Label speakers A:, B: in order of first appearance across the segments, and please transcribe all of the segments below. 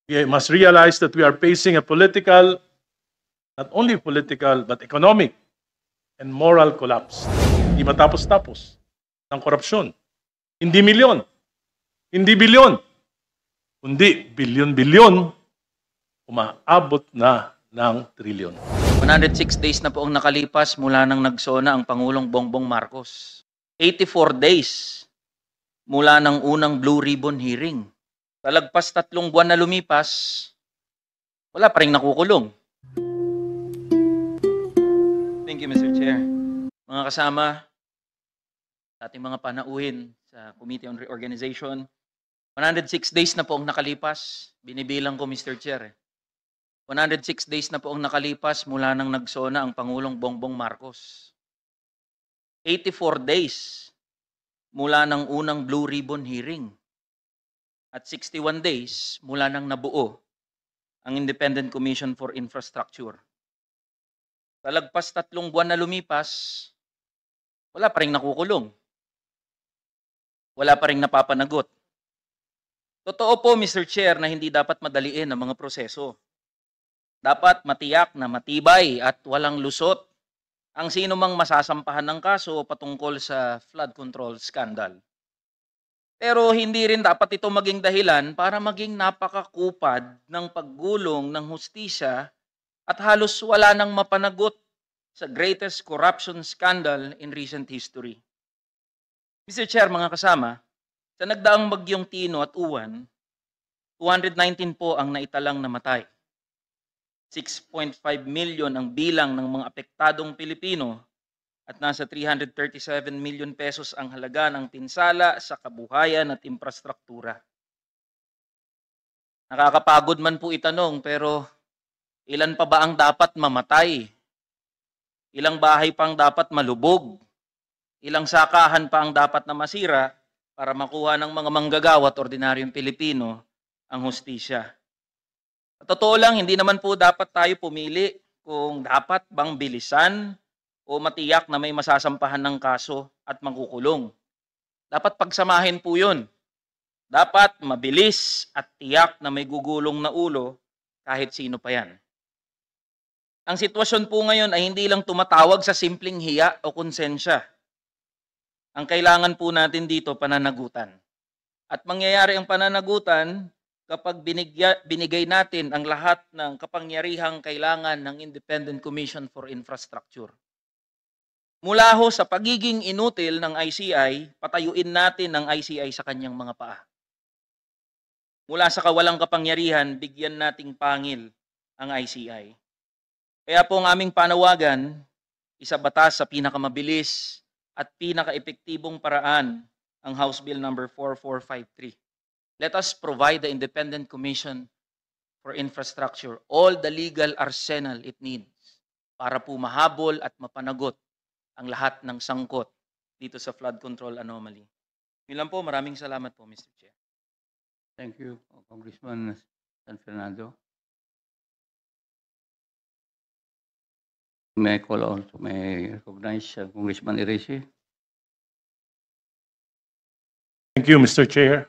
A: We must realize that we are facing a political, not only political, but economic and moral collapse. Hindi matapos-tapos ng korupsyon. Hindi milyon, hindi bilyon, kundi bilyon-bilyon, umaabot na ng trilyon.
B: 106 days na po ang nakalipas mula nang nagsona ang Pangulong Bongbong Marcos. 84 days mula ng unang Blue Ribbon hearing. Talagpas 3 buwan na lumipas, wala pa rin nakukulong. Thank you, Mr. Chair. Mga kasama, sa ating mga panauhin sa Committee on Reorganization, 106 days na po ang nakalipas. Binibilang ko, Mr. Chair. 106 days na po ang nakalipas mula nang nagsona ang Pangulong Bongbong Marcos. 84 days mula ng unang Blue Ribbon hearing. At 61 days mula nang nabuo ang Independent Commission for Infrastructure. Talagpas 3 buwan na lumipas, wala pa rin nakukulong. Wala pa rin napapanagot. Totoo po, Mr. Chair, na hindi dapat madaliin ang mga proseso. Dapat matiyak na matibay at walang lusot ang sino mang masasampahan ng kaso patungkol sa flood control scandal. Pero hindi rin dapat ito maging dahilan para maging napakakupad ng paggulong ng hustisya at halos wala nang mapanagot sa greatest corruption scandal in recent history. Mr. Chair, mga kasama, sa nagdaang bagyong Tino at Uwan, 219 po ang naitalang namatay. 6.5 million ang bilang ng mga apektadong Pilipino at nasa 337 million pesos ang halaga ng pinsala sa kabuhayan at infrastruktura. Nakakapagod man po itanong, pero ilan pa ba ang dapat mamatay? Ilang bahay pang dapat malubog? Ilang sakahan pa ang dapat na masira para makuha ng mga manggagawa at ordinaryong Pilipino ang hustisya? Sa totoo lang, hindi naman po dapat tayo pumili kung dapat bang bilisan o matiyak na may masasampahan ng kaso at makukulong. Dapat pagsamahin po yun. Dapat mabilis at tiyak na may gugulong na ulo kahit sino pa yan. Ang sitwasyon po ngayon ay hindi lang tumatawag sa simpleng hiya o konsensya. Ang kailangan po natin dito, pananagutan. At mangyayari ang pananagutan kapag binigay natin ang lahat ng kapangyarihang kailangan ng Independent Commission for Infrastructure. Mula ho sa pagiging inutil ng ICI, patayuin natin ang ICI sa kanyang mga paa. Mula sa kawalang kapangyarihan, bigyan nating pangil ang ICI. Kaya po ang aming panawagan, isabatas sa pinakamabilis at pinaka-epektibong paraan ang House Bill number 4453. Let us provide the Independent Commission for Infrastructure all the legal arsenal it needs para po mahabol at mapanagot ang lahat ng sangkot dito sa flood control anomaly. Yun lang po, maraming salamat po, Mr. Chair.
C: Thank you, Congressman San Fernando. May I call also, may I recognize Congressman Iresi.
A: Thank you, Mr. Chair.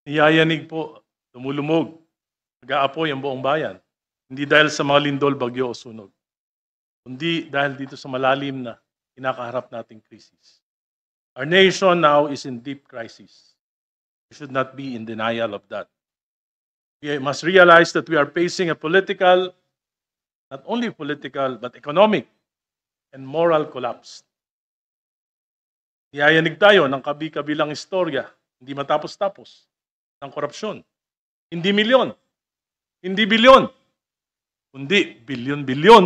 A: Niyayanig po, lumulumog, nag-aapoy ang buong bayan. Hindi dahil sa mga lindol, bagyo o sunog, kundi dahil dito sa malalim na kinakaharap nating krisis. Our nation now is in deep crisis. We should not be in denial of that. We must realize that we are facing a political, not only political, but economic and moral collapse. Niyayanig tayo ng kabi-kabilang istorya, hindi matapos-tapos, ng korupsyon. Hindi milyon, hindi bilyon, kundi bilyon-bilyon,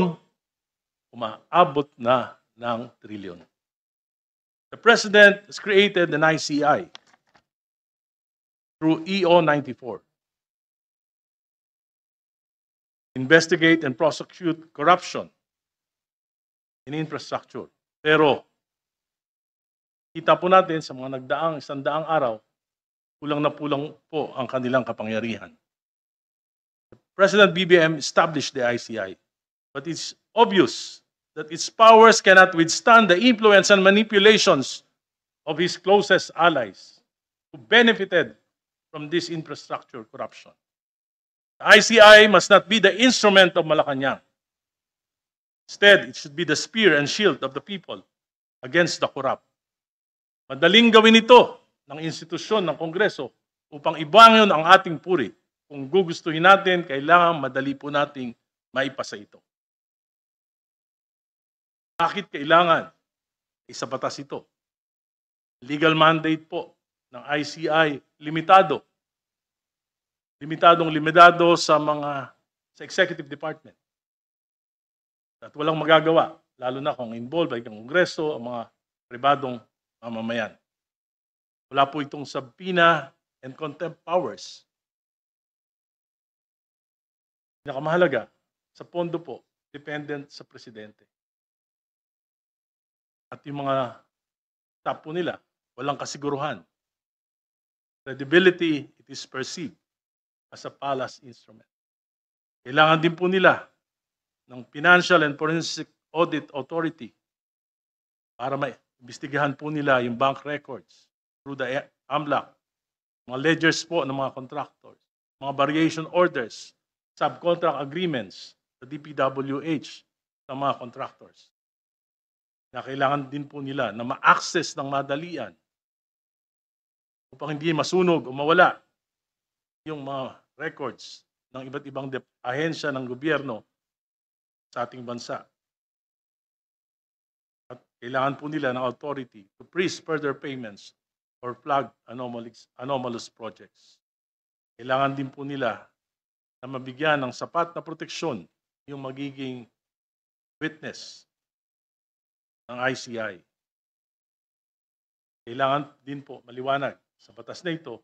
A: umaabot na ng trilyon. The President has created an ICI through EO 94. Investigate and prosecute corruption in infrastructure. Pero, kita po natin sa mga nagdaang 100 araw, kulang na pulang po ang kanilang kapangyarihan. President BBM established the ICI, but it's obvious that its powers cannot withstand the influence and manipulations of his closest allies who benefited from this infrastructure corruption. The ICI must not be the instrument of Malacanang. Instead, it should be the spear and shield of the people against the corrupt. Madaling gawin ito ng institusyon ng Kongreso upang ibangon ang ating puri. Kung gugustuhin natin, kailangan madali po nating maipasa ito. Bakit kailangan? Isa batas ito. Legal mandate po ng ICI, limitado. Limitado sa executive department. At walang magagawa, lalo na kung involved ay ang Kongreso, ang mga pribadong mamamayan. Wala po itong subpoena and contempt powers. Pinakamahalaga, sa pondo po, dependent sa presidente. At yung mga staff po nila, walang kasiguruhan. Credibility, it is perceived as a palace instrument. Kailangan din po nila ng Financial and Forensic Audit Authority para maimbestigahan po nila yung bank records through the AMLAC, mga ledgers po ng mga contractors, mga variation orders, subcontract agreements sa DPWH sa mga contractors. Na kailangan din po nila na ma-access ng madalian upang hindi masunog o mawala yung mga records ng iba't ibang ahensya ng gobyerno sa ating bansa. At kailangan po nila ng authority to freeze further payments or flag anomalous projects. Kailangan din po nila na mabigyan ng sapat na proteksyon yung magiging witness ng ICI. Kailangan din po maliwanag sa batas na ito,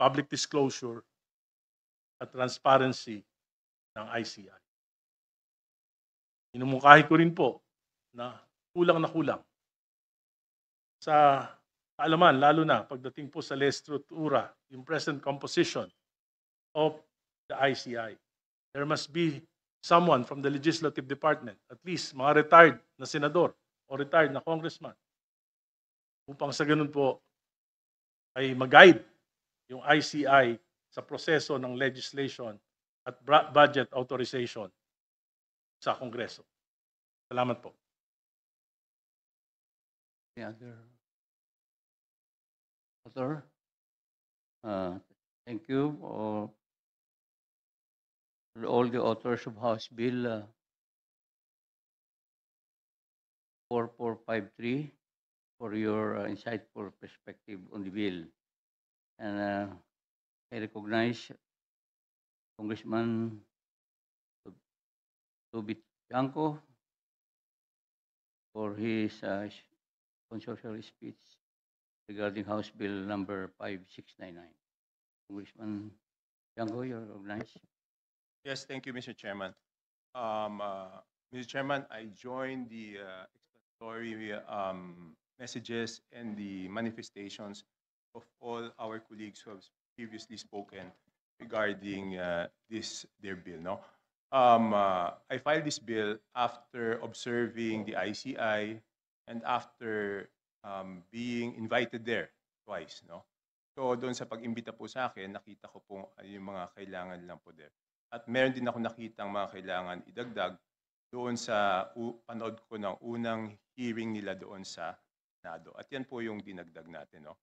A: public disclosure at transparency ng ICI. Inumungkahi ko rin po na kulang sa kaalaman, lalo na pagdating po sa legislatura, yung present composition of the ICI. There must be someone from the legislative department, at least mga retired na senador o retired na congressman, upang sa ganun po ay mag-guide yung ICI sa proseso ng legislation at budget authorization sa Kongreso. Salamat po.
C: The other? Thank you for all the authors of House Bill 4453 for your insightful perspective on the bill. And I recognize Congressman Tobit Bianco for his controversial speech regarding House Bill number 5699. Congressman Bianco, you're recognized.
D: Yes, thank you, Mr. Chairman. Mr. Chairman, I joined the explanatory messages and the manifestations of all our colleagues who have previously spoken regarding their bill. No, I filed this bill after observing the ICI and after being invited there twice. No, so doon sa pag-imbita po sa akin, nakita ko po yung mga kailangan lang po there. At meron din ako nakitang mga kailangan idagdag doon sa panood ko ng unang hearing nila doon sa Senado. At yan po yung dinagdag natin. No?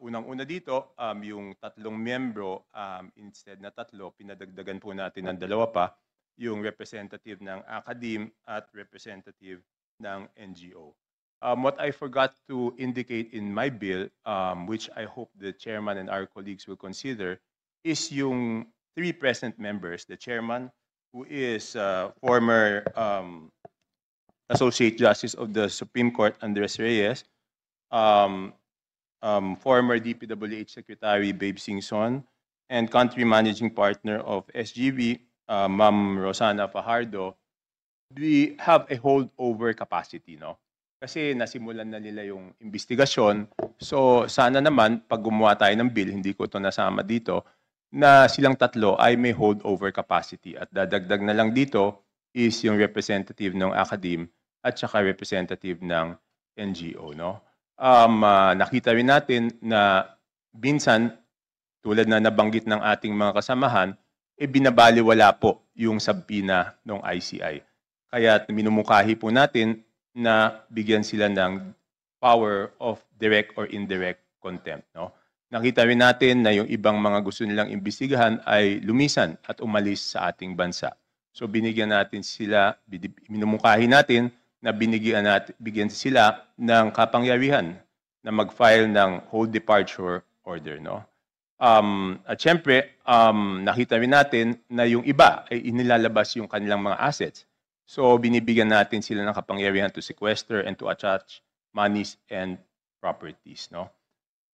D: Unang-una dito, yung 3 miyembro, instead na 3, pinadagdagan po natin ng 2 pa, yung representative ng academe at representative ng NGO. What I forgot to indicate in my bill, which I hope the chairman and our colleagues will consider, is yung 3 present members, the chairman, who is former Associate Justice of the Supreme Court, Andres Reyes, former DPWH Secretary, Babe Singson, and country managing partner of SGB, Ma'am Rosana Fajardo. We have a holdover capacity, no? Kasi nasimulan na nila yung investigasyon. So sana naman, pag gumawa tayo ng bill, hindi ko ito nasama dito, na silang 3 ay may holdover capacity. At dadagdag na lang dito is yung representative ng academe at saka representative ng NGO. No? Nakita rin natin na minsan, tulad na nabanggit ng ating mga kasamahan, binabaliwala po yung sabina ng ICI. Kaya minumukahi po natin na bigyan sila ng power of direct or indirect contempt. No? Nakita rin natin na yung ibang mga gusto nilang imbestigahan ay lumisan at umalis sa ating bansa. So binigyan natin sila, minumukahi natin na bigyan sila ng kapangyarihan na mag-file ng whole departure order. No? At syempre, nakita rin natin na yung iba ay inilalabas yung kanilang mga assets. So binibigyan natin sila ng kapangyarihan to sequester and to attach monies and properties. No?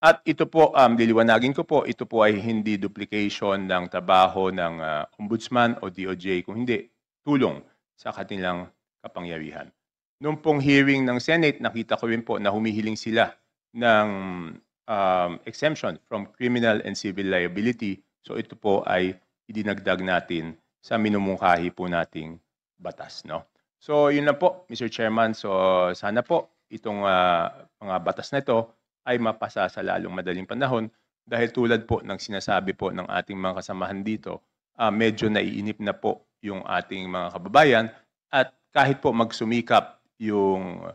D: At ito po, liliwanagin ko po, ito po ay hindi duplication ng trabaho ng Ombudsman o DOJ, kung hindi tulong sa kanilang kapangyarihan. Noong pong hearing ng Senate, nakita ko rin po na humihiling sila ng exemption from criminal and civil liability. So ito po ay idinagdag natin sa minumungkahi po nating batas. No? So yun lang po, Mr. Chairman. So sana po itong mga batas na ito ay mapasa sa lalong madaling panahon dahil tulad po ng sinasabi po ng ating mga kasamahan dito, medyo naiinip na po yung ating mga kababayan at kahit po magsumikap yung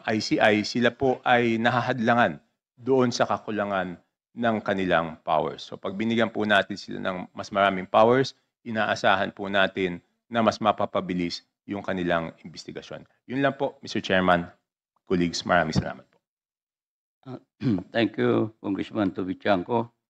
D: ICI, sila po ay nahahadlangan doon sa kakulangan ng kanilang powers. So pag binigyan po natin sila ng mas maraming powers, inaasahan po natin na mas mapapabilis yung kanilang investigasyon. Yun lang po, Mr. Chairman, colleagues, maraming salamat po.
C: Thank you, Congressman Toby Chanco.